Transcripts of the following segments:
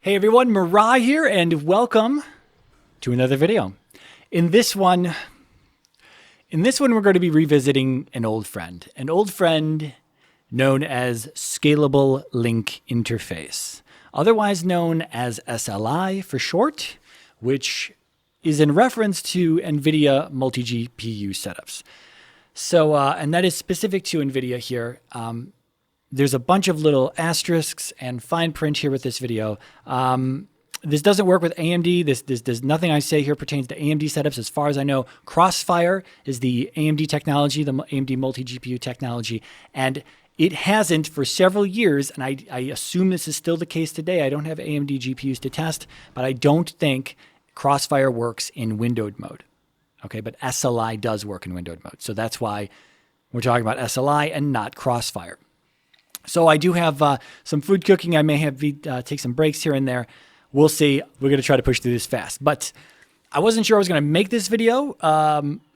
Hey everyone, Mirai here, and welcome to another video. In this one, we're going to be revisiting an old friend known as Scalable Link Interface, otherwise known as SLI for short, which is in reference to NVIDIA multi-GPU setups. So, and that is specific to NVIDIA here. There's a bunch of little asterisks and fine print here with this video. This doesn't work with AMD. There's nothing I say here pertains to AMD setups. As far as I know, Crossfire is the AMD technology, the AMD multi-GPU technology, and it hasn't for several years, and I assume this is still the case today. I don't have AMD GPUs to test, but I don't think Crossfire works in windowed mode. Okay, but SLI does work in windowed mode. So that's why we're talking about SLI and not Crossfire. So I do have some food cooking. I may have take some breaks here and there. We'll see. We're going to try to push through this fast. But I wasn't sure I was going to make this video.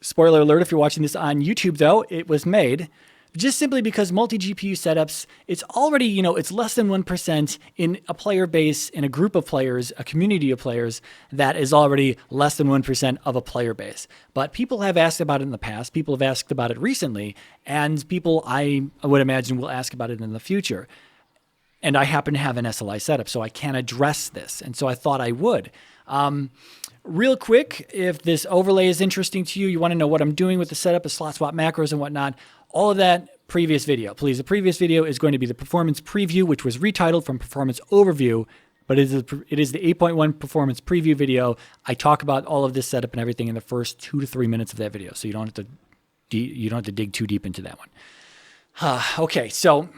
Spoiler alert, if you're watching this on YouTube, though, it was made. Just simply because multi-GPU setups, it's already, it's less than 1% in a player base, in a group of players, a community of players that is already less than 1% of a player base. But people have asked about it in the past. People have asked about it recently. And people, I would imagine, will ask about it in the future. And I happen to have an SLI setup, so I can address this. And so I thought I would. Real quick, if this overlay is interesting to you, you want to know what I'm doing with the setup of slot swap macros and whatnot, all of that, previous video. Please, the previous video is going to be the performance preview, which was retitled from performance overview, but it is the 8.1 performance preview video. I talk about all of this setup and everything in the first 2 to 3 minutes of that video, so you don't have to dig too deep into that one. Okay, so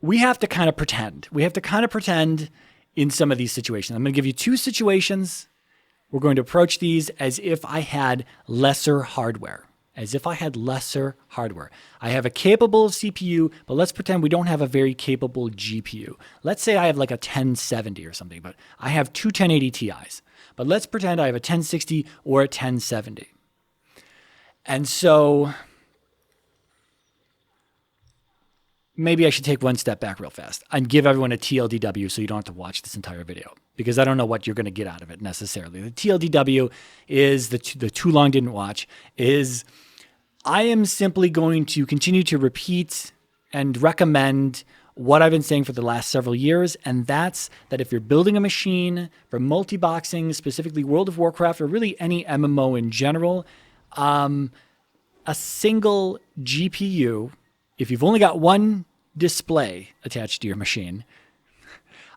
we have to kind of pretend. We have to kind of pretend in some of these situations. I'm going to give you 2 situations. We're going to approach these as if I had lesser hardware. As if I had lesser hardware. I have a capable CPU, but let's pretend we don't have a very capable GPU. Let's say I have like a 1070 or something, but I have 2 1080 Ti's. But let's pretend I have a 1060 or a 1070. And so maybe I should take one step back real fast and give everyone a TLDW so you don't have to watch this entire video, because I don't know what you're going to get out of it necessarily. The TLDW is, the too long didn't watch, is I am simply going to continue to repeat and recommend what I've been saying for the last several years, and that's that if you're building a machine for multiboxing, specifically World of Warcraft, or really any MMO in general, a single GPU, if you've only got one display attached to your machine,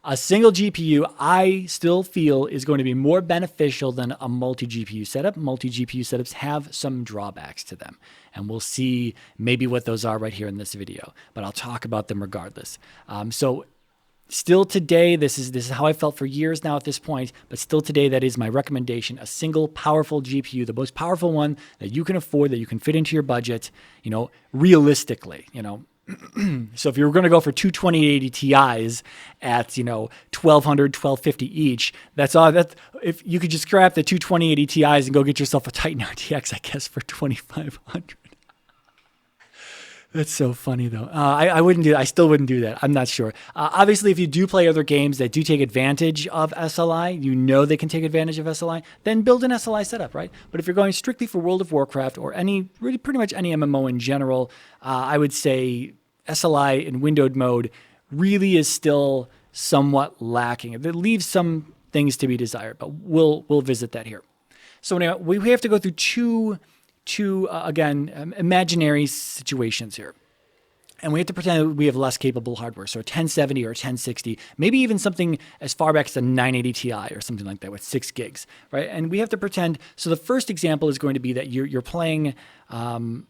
a single GPU, I still feel, is going to be more beneficial than a multi-GPU setup. Multi-GPU setups have some drawbacks to them, and we'll see maybe what those are right here in this video, but I'll talk about them regardless. So still today, this is how I felt for years now at this point, but still today, that is my recommendation: a single powerful GPU, the most powerful one that you can afford, that you can fit into your budget, realistically, So if you were going to go for 2 2080 Ti's at, $1,200, $1,250 each, that's all. If you could just scrap the 2 2080 Ti's and go get yourself a Titan RTX, I guess, for $2,500. That's so funny, though. I wouldn't do that. I still wouldn't do that. I'm not sure. Obviously, if you do play other games that do take advantage of SLI, they can take advantage of SLI, then build an SLI setup, right? But if you're going strictly for World of Warcraft or pretty much any MMO in general, I would say SLI in windowed mode really is still somewhat lacking. It leaves some things to be desired, but we'll visit that here. So anyway, we have to go through two imaginary situations here. And we have to pretend that we have less capable hardware. So a 1070 or a 1060, maybe even something as far back as a 980 Ti or something like that with 6 gigs, right? And we have to pretend, so the first example is going to be that you're playing on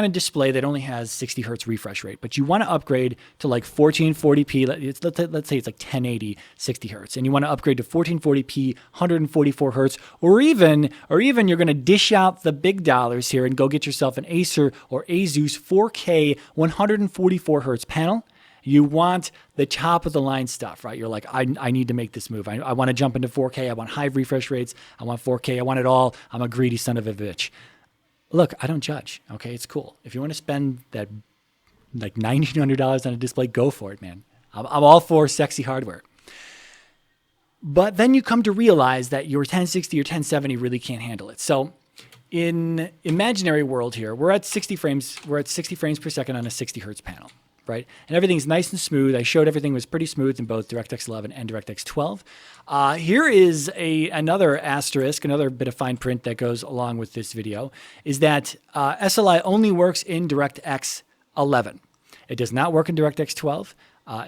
a display that only has 60 hertz refresh rate, but you want to upgrade to like 1440p. Let's say it's like 1080, 60 hertz, and you want to upgrade to 1440p, 144 hertz, or even you're going to dish out the big dollars here and go get yourself an Acer or Asus 4K 144 hertz panel. You want the top of the line stuff, right? You're like, I need to make this move. I want to jump into 4K. I want high refresh rates. I want 4K. I want it all. I'm a greedy son of a bitch. Look, I don't judge, okay? It's cool. If you want to spend that like $1,900 on a display, go for it, man. I'm all for sexy hardware. But then you come to realize that your 1060 or 1070 really can't handle it. So in imaginary world here, we're at 60 frames. We're at 60 frames per second on a 60 hertz panel, right? And everything's nice and smooth. I showed everything was pretty smooth in both DirectX 11 and DirectX 12. Here is another asterisk, another bit of fine print that goes along with this video, is that SLI only works in DirectX 11. It does not work in DirectX 12.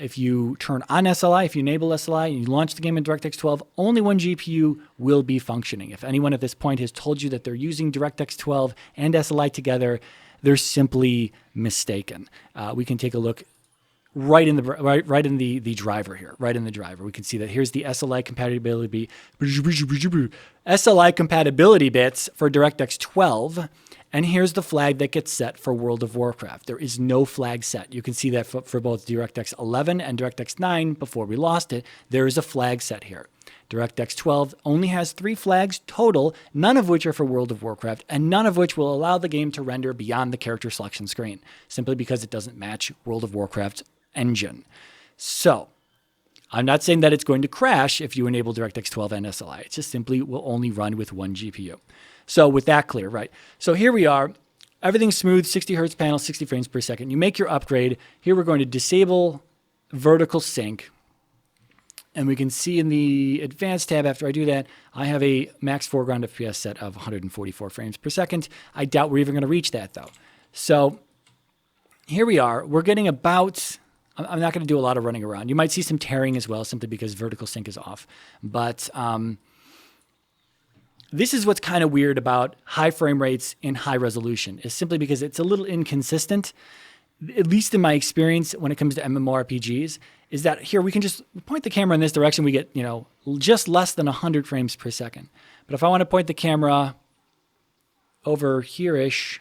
If you turn on SLI, if you enable SLI and you launch the game in DirectX 12, only one GPU will be functioning. If anyone at this point has told you that they're using DirectX 12 and SLI together, they're simply mistaken. We can take a look right in the driver here, right in the driver. We can see that here's the SLI compatibility bits for DirectX 12. And here's the flag that gets set for World of Warcraft. There is no flag set. You can see that for both DirectX 11 and DirectX 9, before we lost it, there is a flag set here. DirectX 12 only has 3 flags total, none of which are for World of Warcraft, and none of which will allow the game to render beyond the character selection screen, simply because it doesn't match World of Warcraft's engine. So, I'm not saying that it's going to crash if you enable DirectX 12 and SLI. It just simply will only run with one GPU. So with that clear, right? So here we are. Everything's smooth, 60 hertz panel, 60 frames per second. You make your upgrade. Here we're going to disable vertical sync. And we can see in the advanced tab after I do that, I have a max foreground FPS set of 144 frames per second. I doubt we're even going to reach that though. So here we are. We're getting about... I'm not going to do a lot of running around. You might see some tearing as well, simply because vertical sync is off. But this is what's kind of weird about high frame rates in high resolution, is simply because it's a little inconsistent, at least in my experience when it comes to MMORPGs, is that here we can just point the camera in this direction, we get, just less than 100 frames per second. But if I want to point the camera over here-ish,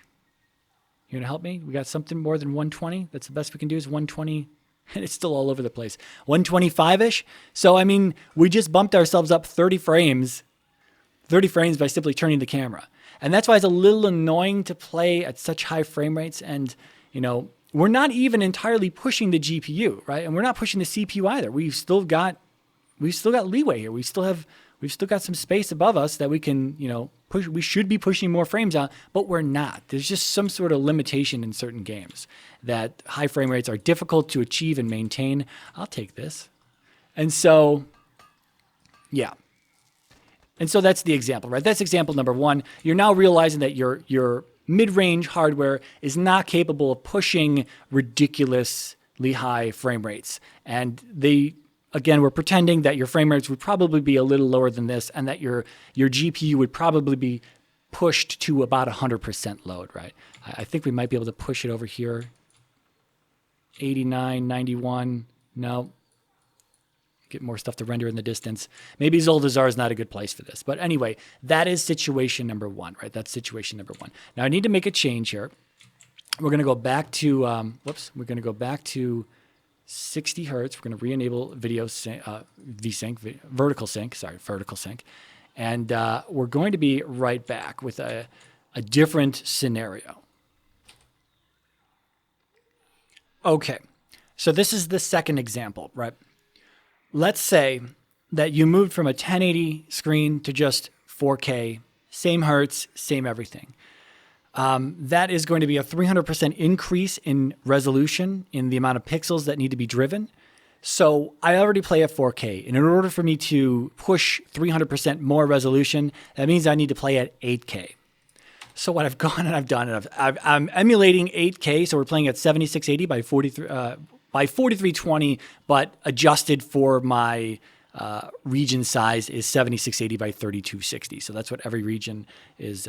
you going to help me? We got something more than 120. That's the best we can do is 120. And it's still all over the place. 125-ish. So, I mean, we just bumped ourselves up 30 frames by simply turning the camera. And that's why it's a little annoying to play at such high frame rates. And, we're not even entirely pushing the GPU, right? And we're not pushing the CPU either. We've still got leeway here. We've still got some space above us that we can, push. We should be pushing more frames out, but we're not. There's just some sort of limitation in certain games that high frame rates are difficult to achieve and maintain. I'll take this. And so, yeah. And so that's the example, right? That's example number one. You're now realizing that your mid-range hardware is not capable of pushing ridiculously high frame rates. And again, we're pretending that your frame rates would probably be a little lower than this, and that your GPU would probably be pushed to about 100% load, right? I think we might be able to push it over here. 89, 91, no. Get more stuff to render in the distance. Maybe Zoldazar is not a good place for this. But anyway, that is situation number one, right? That's situation number one. Now I need to make a change here. We're going to go back to, we're going to go back to 60 hertz. We're going to re-enable video vertical sync. And we're going to be right back with a different scenario. Okay, so this is the second example, right? Let's say that you moved from a 1080 screen to just 4K, same hertz, same everything. That is going to be a 300% increase in resolution in the amount of pixels that need to be driven. So I already play at 4K. And in order for me to push 300% more resolution, that means I need to play at 8K. So what I've gone and I've done, and I'm emulating 8K. So we're playing at 7680 by 4320, but adjusted for my region size is 7680 by 3260. So that's what every region is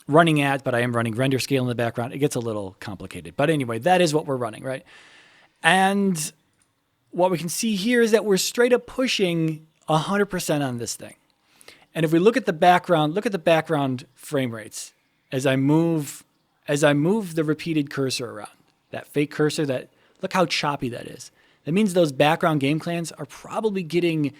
running at, but I am running render scale in the background. It gets a little complicated. But anyway, that is what we're running, right? And what we can see here is that we're straight up pushing 100% on this thing. And if we look at the background frame rates as I move the repeated cursor around, that fake cursor, look how choppy that is. That means those background game clans are probably getting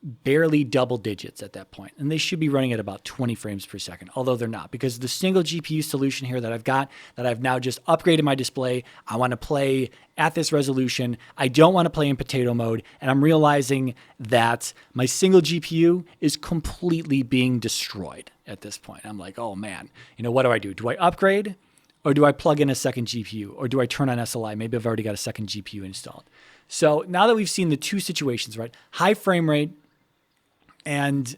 barely double digits at that point. And they should be running at about 20 frames per second, although they're not, because the single GPU solution here that I've got, that I've now just upgraded my display, I want to play at this resolution. I don't want to play in potato mode. And I'm realizing that my single GPU is completely being destroyed at this point. I'm like, oh man, what do I do? Do I upgrade, or do I plug in a second GPU, or do I turn on SLI? Maybe I've already got a second GPU installed. So now that we've seen the two situations, right? High frame rate and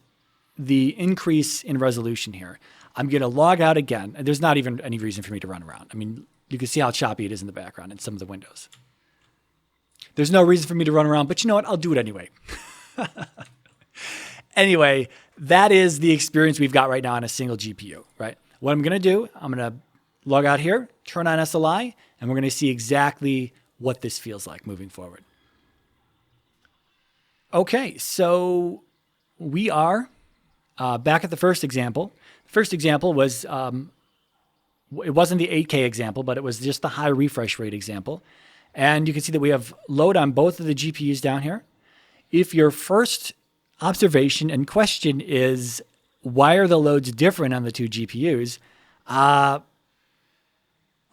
the increase in resolution here, I'm going to log out again. And there's not even any reason for me to run around. I mean, you can see how choppy it is in the background in some of the windows. There's no reason for me to run around, but you know what? I'll do it anyway. Anyway, that is the experience we've got right now on a single GPU, right? What I'm going to do, I'm going to log out here, turn on SLI, and we're going to see exactly what this feels like moving forward. Okay, so we are back at the first example. The first example was, it wasn't the 8K example, but it was just the high refresh rate example. And you can see that we have load on both of the GPUs down here. If your first observation and question is, why are the loads different on the two GPUs?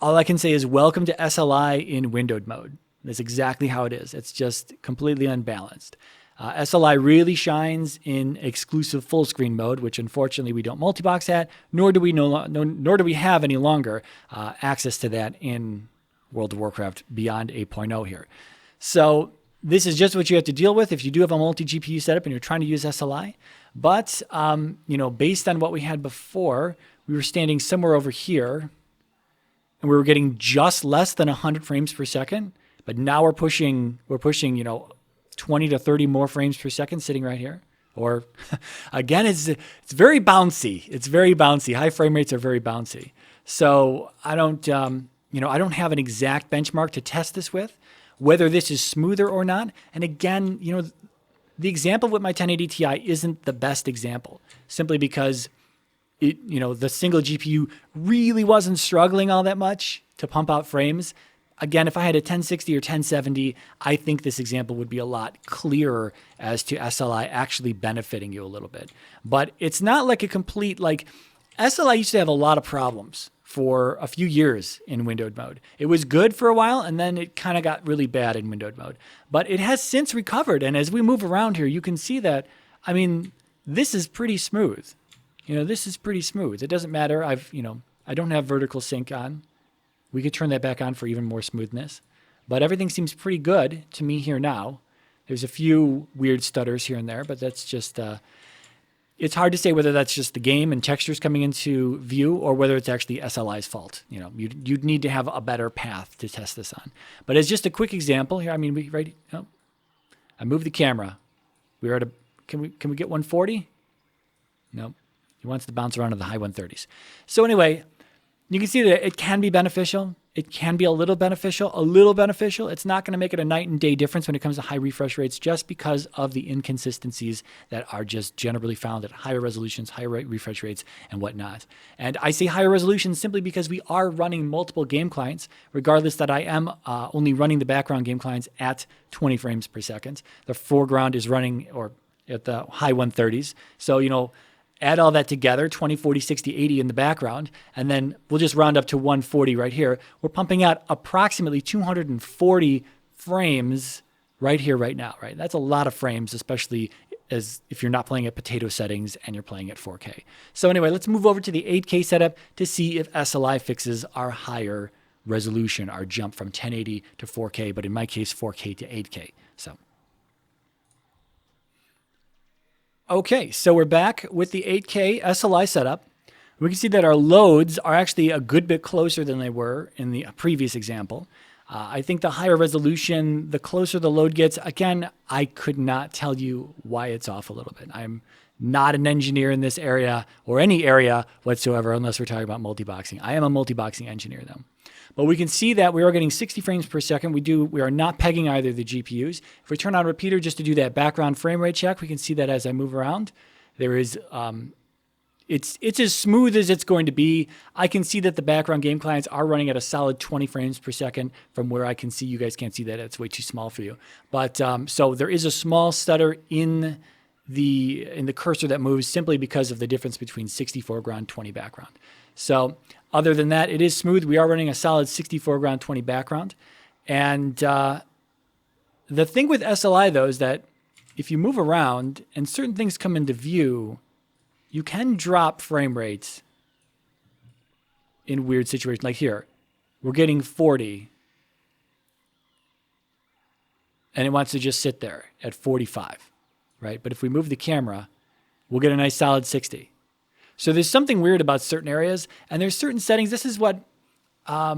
All I can say is welcome to SLI in windowed mode. That's exactly how it is. It's just completely unbalanced. SLI really shines in exclusive full screen mode, which unfortunately we don't multibox at, nor do we have any longer access to that in World of Warcraft beyond 8.0 here. So this is just what you have to deal with if you do have a multi-GPU setup and you're trying to use SLI. But based on what we had before, we were standing somewhere over here, and we were getting just less than 100 frames per second. But now we're pushing 20 to 30 more frames per second sitting right here. Or again, it's very bouncy. It's very bouncy. High frame rates are very bouncy. So I don't have an exact benchmark to test this with, whether this is smoother or not. And again, the example with my 1080 Ti isn't the best example, simply because the single GPU really wasn't struggling all that much to pump out frames. Again, if I had a 1060 or 1070, I think this example would be a lot clearer as to SLI actually benefiting you a little bit. But it's not like a complete, SLI used to have a lot of problems for a few years in windowed mode. It was good for a while, and then it kind of got really bad in windowed mode. But it has since recovered, and as we move around here, you can see that, this is pretty smooth. This is pretty smooth. It doesn't matter. I don't have vertical sync on. We could turn that back on for even more smoothness. But everything seems pretty good to me here now. There's a few weird stutters here and there, but that's just, it's hard to say whether that's just the game and textures coming into view or whether it's actually SLI's fault. You'd need to have a better path to test this on. But as just a quick example here, I moved the camera. We are at can we get 140? No. He wants to bounce around to the high 130s. So anyway, you can see that it can be beneficial. It can be a little beneficial. It's not going to make it a night and day difference when it comes to high refresh rates, just because of the inconsistencies that are just generally found at higher resolutions, higher refresh rates, and whatnot. And I say higher resolutions simply because we are running multiple game clients, regardless that I am only running the background game clients at 20 frames per second. The foreground is running at the high 130s. So, add all that together, 20, 40, 60, 80 in the background, and then we'll just round up to 140 right here. We're pumping out approximately 240 frames right here, right now, right? That's a lot of frames, especially as if you're not playing at potato settings and you're playing at 4K. So anyway, let's move over to the 8K setup to see if SLI fixes our higher resolution, our jump from 1080 to 4K, but in my case, 4K to 8K. So. Okay, so we're back with the 8K SLI setup. We can see that our loads are actually a good bit closer than they were in the previous example. I think the higher resolution, the closer the load gets, again, I could not tell you why it's off a little bit. I'm not an engineer in this area or any area whatsoever, unless we're talking about multiboxing. I am a multiboxing engineer though. But we can see that we are getting 60 frames per second. We are not pegging either of the GPUs. If we turn on repeater just to do that background frame rate check, we can see that as I move around, there is, it's as smooth as it's going to be. I can see that the background game clients are running at a solid 20 frames per second from where I can see. You guys can't see that. It's way too small for you. But so there is a small stutter in in the cursor that moves simply because of the difference between 60 foreground, 20 background. So other than that, it is smooth. We are running a solid 60 foreground, 20 background. And the thing with SLI, though, is that if you move around and certain things come into view, you can drop frame rates in weird situations. Like here, we're getting 40, and it wants to just sit there at 45, right? But if we move the camera, we'll get a nice solid 60. So there's something weird about certain areas, and there's certain settings. This is what I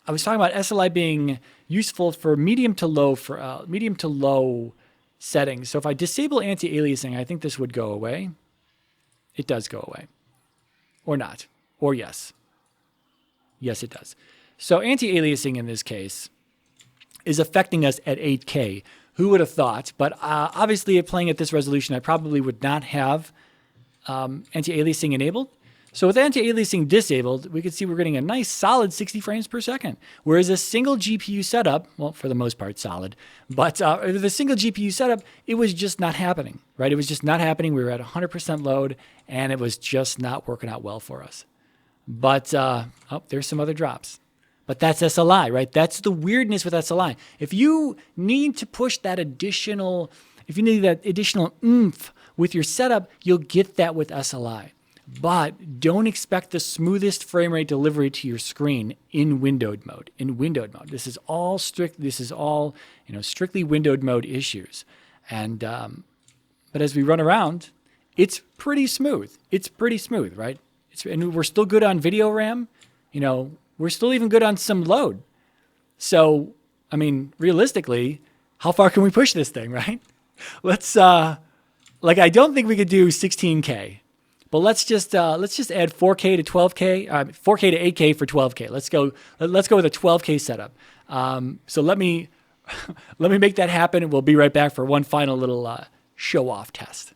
was talking about SLI being useful for medium to low settings. So if I disable anti-aliasing, I think this would go away. It does go away, or not, or yes. Yes, it does. So anti-aliasing in this case is affecting us at 8K. Who would have thought? But obviously, playing at this resolution, I probably would not have anti-aliasing enabled. So with anti-aliasing disabled, we can see we're getting a nice solid 60 frames per second. Whereas a single GPU setup, well, for the most part, solid, but with a single GPU setup, it was just not happening, right? It was just not happening. We were at 100% load, and it was just not working out well for us. But, there's some other drops. But that's SLI, right? That's the weirdness with SLI. If you need to push that additional, if you need that additional oomph with your setup, you'll get that with SLI. But don't expect the smoothest frame rate delivery to your screen in windowed mode. This is all strictly windowed mode issues. And but as we run around, it's pretty smooth. Right? And we're still good on video RAM. We're still even good on some load. So, I mean, realistically, how far can we push this thing, right? Let's I don't think we could do 16K. But let's just add 4K to 12K, 4K to 8K for 12K. Let's go with a 12K setup. So let me make that happen, and we'll be right back for one final little show off test.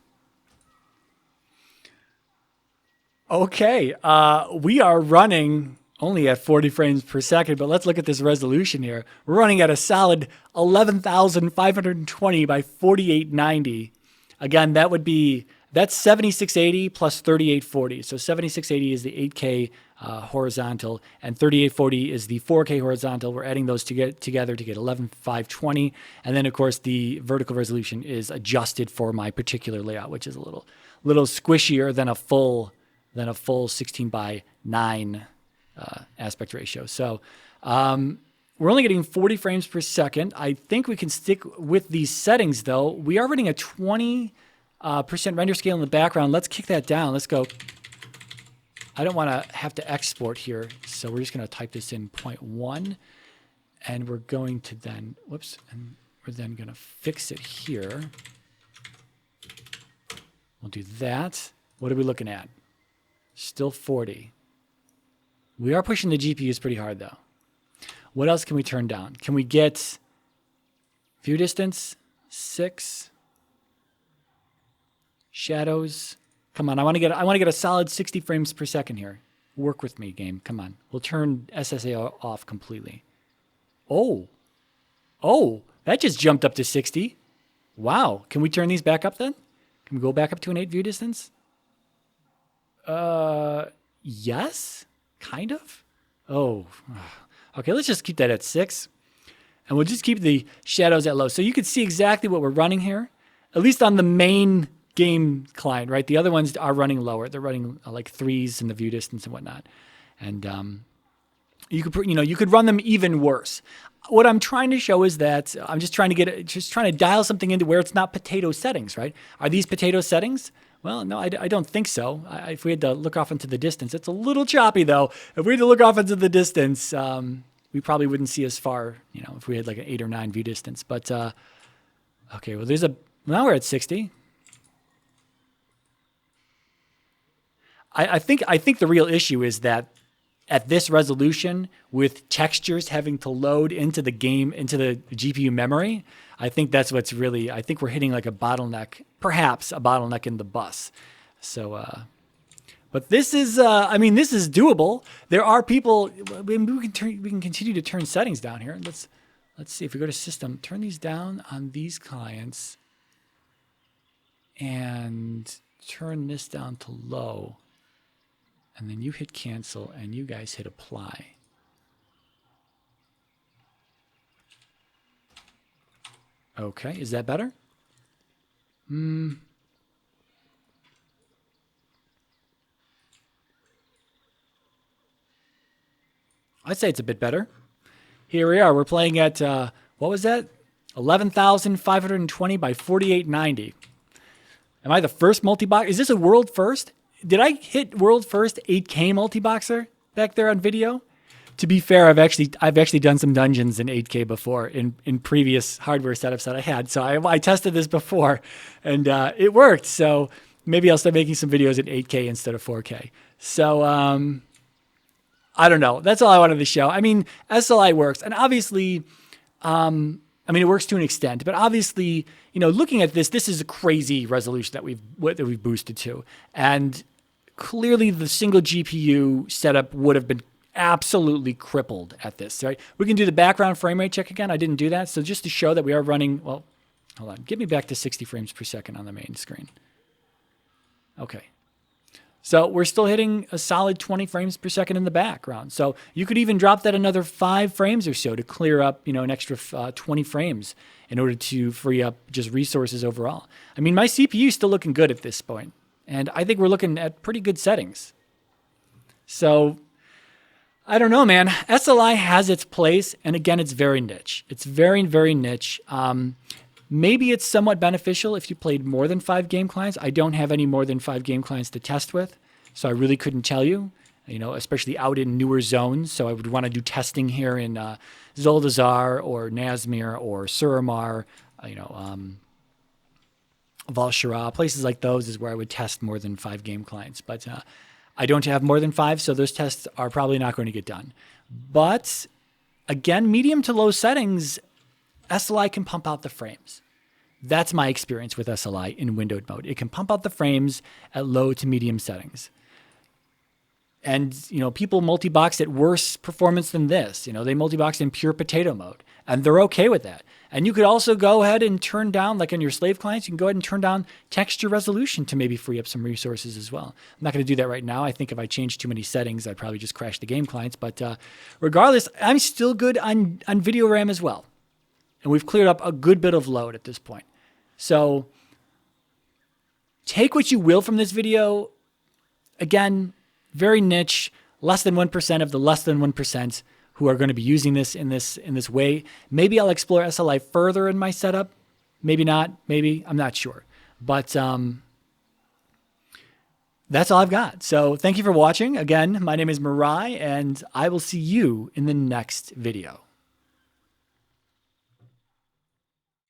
Okay, we are running only at 40 frames per second, but let's look at this resolution here. We're running at a solid 11,520 by 4890. Again, that's 7680 plus 3840. So 7680 is the 8K horizontal, and 3840 is the 4K horizontal. We're adding those together to get 11,520. And then, of course, the vertical resolution is adjusted for my particular layout, which is a little squishier than a full 16 by 9 aspect ratio. So we're only getting 40 frames per second. I think we can stick with these settings, though. We are running a 20% render scale in the background. Let's kick that down. Let's go. I don't want to have to export here, so we're just going to type this in 0.1, and we're going to then, and we're then going to fix it here. We'll do that. What are we looking at? Still 40. We are pushing the GPUs pretty hard, though. What else can we turn down? Can we get view distance? 6. Shadows. Come on, I want to get a solid 60 frames per second here. Work with me, game. Come on. We'll turn SSA off completely. Oh, that just jumped up to 60. Wow. Can we turn these back up then? Can we go back up to an 8 view distance? Yes, kind of. Oh, okay. Let's just keep that at 6, and we'll just keep the shadows at low. So you can see exactly what we're running here, at least on the main game client, right? The other ones are running lower. They're running like 3s in the view distance and whatnot. And you could run them even worse. What I'm trying to show is that I'm just trying to dial something into where it's not potato settings, right? Are these potato settings? Well, no, I don't think so. If we had to look off into the distance, it's a little choppy though. If we had to look off into the distance, we probably wouldn't see as far, if we had like an 8 or 9 view distance. But okay, well, now we're at 60. I think the real issue is that at this resolution, with textures having to load into the game, into the GPU memory, I think that's what's really, I think we're hitting like a bottleneck, perhaps a bottleneck in the bus. So, but this is, this is doable. There are people, we can continue to turn settings down here. Let's see if we go to system, turn these down on these clients. and turn this down to low. And then you hit cancel and you guys hit apply. Okay, is that better? I'd say it's a bit better. Here we are. We're playing at, what was that? 11,520 by 4890. Am I the first multi-box? Is this a world first? Did I hit world first 8K multi-boxer back there on video? To be fair, I've actually done some dungeons in 8K before in previous hardware setups that I had. So I tested this before, and it worked. So maybe I'll start making some videos in 8K instead of 4K. So I don't know. That's all I wanted to show. I mean, SLI works, and obviously, it works to an extent. But obviously, looking at this, this is a crazy resolution that we've boosted to, and clearly the single GPU setup would have been absolutely crippled at this, right? We can do the background frame rate check again. I didn't do that. So just to show that we are running, well, hold on. Get me back to 60 frames per second on the main screen. Okay. So we're still hitting a solid 20 frames per second in the background. So you could even drop that another 5 frames or so to clear up, an extra 20 frames in order to free up just resources overall. I mean, my CPU is still looking good at this point, and I think we're looking at pretty good settings. So I don't know, man. SLI has its place, and again, it's very niche. It's very, very niche. Maybe it's somewhat beneficial if you played more than 5 game clients. I don't have any more than 5 game clients to test with, so I really couldn't tell you, especially out in newer zones. So I would want to do testing here in Zoldazar or Nazmir or Suramar, Valshara, places like those is where I would test more than 5 game clients. But I don't have more than 5, so those tests are probably not going to get done. But again, medium to low settings, SLI can pump out the frames. That's my experience with SLI in windowed mode. It can pump out the frames at low to medium settings. And, people multi-box at worse performance than this. They multi-box in pure potato mode, and they're okay with that. And you could also go ahead and turn down, like on your slave clients, you can go ahead and turn down texture resolution to maybe free up some resources as well. I'm not going to do that right now. I think if I change too many settings, I'd probably just crash the game clients. But regardless, I'm still good on video RAM as well. And we've cleared up a good bit of load at this point. So take what you will from this video. Again, very niche, less than 1% of the less than 1% who are going to be using this in this way. Maybe I'll explore SLI further in my setup. Maybe not. Maybe. I'm not sure. But that's all I've got. So thank you for watching. Again, my name is Mirai, and I will see you in the next video.